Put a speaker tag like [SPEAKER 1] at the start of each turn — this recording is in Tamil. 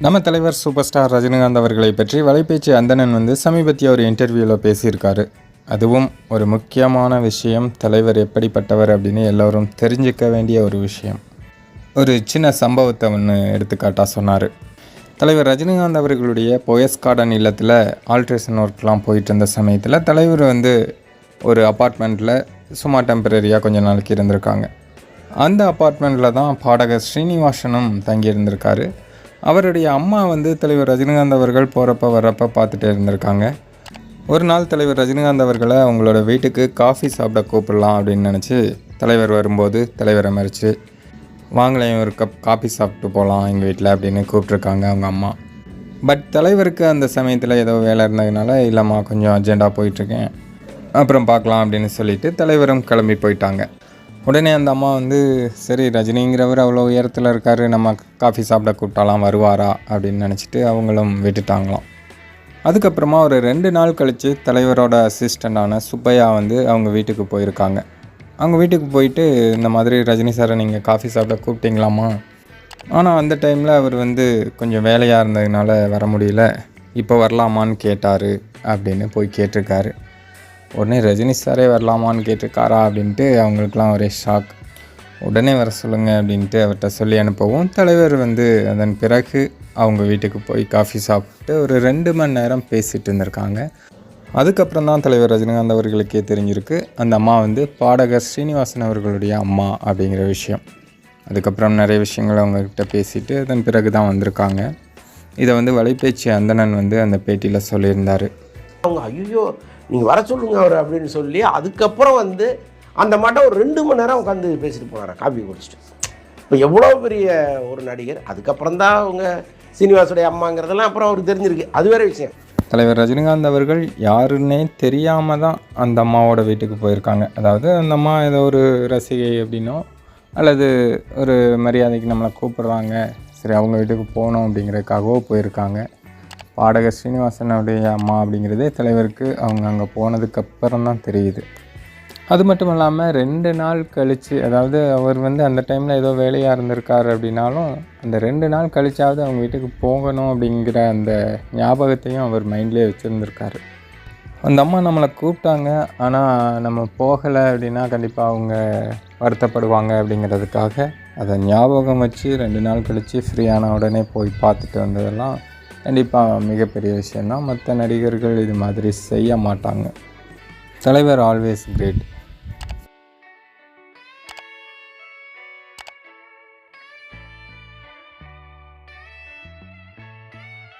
[SPEAKER 1] நம்ம தலைவர் சூப்பர் ஸ்டார் ரஜினிகாந்த் அவர்களை பற்றி வலைபேச்சு அந்தணன் சமீபத்திய ஒரு இன்டர்வியூவில் பேசியிருக்காரு. அதுவும் ஒரு முக்கியமான விஷயம், தலைவர் எப்படிப்பட்டவர் அப்படின்னு எல்லோரும் தெரிஞ்சுக்க வேண்டிய ஒரு விஷயம். ஒரு சின்ன சம்பவத்தை ஒன்று எடுத்துக்காட்டாக சொன்னார். தலைவர் ரஜினிகாந்த் அவர்களுடைய போயஸ் கார்டன் இல்லத்தில் ஆல்ட்ரேஷன் ஒர்க்லாம் போயிட்டு இருந்த சமயத்தில் தலைவர் ஒரு அப்பார்ட்மெண்ட்டில் சும்மா டெம்பரரியாக கொஞ்ச நாளைக்கு இருந்திருக்காங்க. அந்த அப்பார்ட்மெண்ட்டில் தான் பாடகர் ஸ்ரீனிவாசனும் தங்கியிருந்திருக்காரு. அவருடைய அம்மா தலைவர் ரஜினிகாந்த் அவர்கள் போகிறப்ப வர்றப்ப பார்த்துட்டே இருந்திருக்காங்க. ஒரு நாள் தலைவர் ரஜினிகாந்த் அவர்களை அவங்களோட வீட்டுக்கு காஃபி சாப்பிட கூப்பிடலாம் அப்படின்னு நினச்சி தலைவர் வரும்போது தலைவரை மறித்து வாங்கலையும் ஒரு கப் காஃபி சாப்பிட்டு போகலாம் எங்கள் வீட்டில் அப்படின்னு கூப்பிட்ருக்காங்க அவங்க அம்மா. பட் தலைவருக்கு அந்த சமயத்தில் ஏதோ வேலை இருந்ததுனால இல்லைம்மா கொஞ்சம் அர்ஜெண்ட்டாக போயிட்டுருக்கேன் அப்புறம் பார்க்கலாம் அப்படின்னு சொல்லிவிட்டு தலைவரும் கிளம்பி போயிட்டாங்க. உடனே அந்த அம்மா சரி ரஜினிங்கிறவர் அவ்வளோ உயரத்தில் இருக்கார், நம்ம காஃபி சாப்பிட கூப்பிட்டாலாம் வருவாரா அப்படின்னு நினச்சிட்டு அவங்களும் விட்டுட்டாங்களாம். அதுக்கப்புறமா ஒரு 2 நாள் கழித்து தலைவரோட அசிஸ்டண்டான சுப்பையா அவங்க வீட்டுக்கு போயிருக்காங்க. அவங்க வீட்டுக்கு போயிட்டு இந்த மாதிரி ரஜினி சாரை நீங்கள் காஃபி சாப்பிட கூப்பிட்டீங்களாமா, ஆனால் அந்த டைமில் அவர் கொஞ்சம் வேலையாக இருந்ததுனால வர முடியல, இப்போ வரலாமான்னு கேட்டார் அப்படின்னு போய் கேட்டிருக்காரு. உடனே ரஜினி சாரே வரலாமான்னு கேட்டிருக்காரா அப்படின்ட்டு அவங்களுக்குலாம் ஒரே ஷாக். உடனே வர சொல்லுங்கள் அப்படின்ட்டு அவர்கிட்ட சொல்லி அனுப்பவும் தலைவர் அதன் பிறகு அவங்க வீட்டுக்கு போய் காஃபி சாப்பிட்டு ஒரு 2 மணி நேரம் பேசிகிட்டு இருந்திருக்காங்க. அதுக்கப்புறம் தான் தலைவர் ரஜினிகாந்த் அவர்களுக்கே தெரிஞ்சிருக்கு அந்த அம்மா பாடகர் ஸ்ரீனிவாசன் அவர்களுடைய அம்மா அப்படிங்கிற விஷயம். அதுக்கப்புறம் நிறைய விஷயங்கள் அவங்கக்கிட்ட பேசிட்டு அதன் பிறகு தான் வந்திருக்காங்க. இதை வலைபேச்சு அந்தணன் அந்த பேட்டியில் சொல்லியிருந்தார்.
[SPEAKER 2] அவங்க ஐயோ நீங்கள் வர சொல்லுங்க அவர் அப்படின்னு சொல்லி அதுக்கப்புறம் அந்த மாட்டம் ஒரு 2 மணி நேரம் உட்காந்து பேசிட்டு போனார் காஃபி குடிச்சிட்டு. இப்போ எவ்வளோ பெரிய ஒரு நடிகர். அதுக்கப்புறம் தான் அவங்க சீனிவாசுடைய அம்மாங்கிறதெல்லாம் அப்புறம் அவருக்கு தெரிஞ்சிருக்கு, அது வேறு விஷயம்.
[SPEAKER 1] தலைவர் ரஜினிகாந்த் அவர்கள் யாருன்னே தெரியாமல் தான் அந்த அம்மாவோட வீட்டுக்கு போயிருக்காங்க. அதாவது அந்த அம்மா ஏதோ ஒரு ரசிகை அப்படின்னோ அல்லது ஒரு மரியாதைக்கு நம்மளை கூப்பிட்றாங்க, சரி அவங்க வீட்டுக்கு போகணும் அப்படிங்கிறதுக்காகவோ போயிருக்காங்க. பாடகர் ஸ்ரீனிவாசனுடைய அம்மா அப்படிங்கிறதே தலைவருக்கு அவங்க அங்கே போனதுக்கப்புறம் தான் தெரியுது. அது மட்டும் இல்லாமல் 2 நாள் கழித்து, அதாவது அவர் அந்த டைமில் ஏதோ வேலையாக இருந்திருக்கார் அப்படின்னாலும் அந்த 2 நாள் கழிச்சாவது அவங்க வீட்டுக்கு போகணும் அப்படிங்கிற அந்த ஞாபகத்தையும் அவர் மைண்ட்லேயே வச்சுருந்துருக்காரு. அந்த அம்மா நம்மளை கூப்பிட்டாங்க, ஆனால் நம்ம போகலை அப்படின்னா கண்டிப்பாக அவங்க வருத்தப்படுவாங்க அப்படிங்கிறதுக்காக அதை ஞாபகம் வச்சு 2 நாள் கழித்து ஃப்ரீயான உடனே போய் பார்த்துட்டு வந்ததெல்லாம் கண்டிப்பாக மிகப்பெரிய விஷயந்தான். மற்ற நடிகர்கள் இது மாதிரி செய்ய மாட்டாங்க. தலைவர் ஆல்வேஸ் கிரேட்.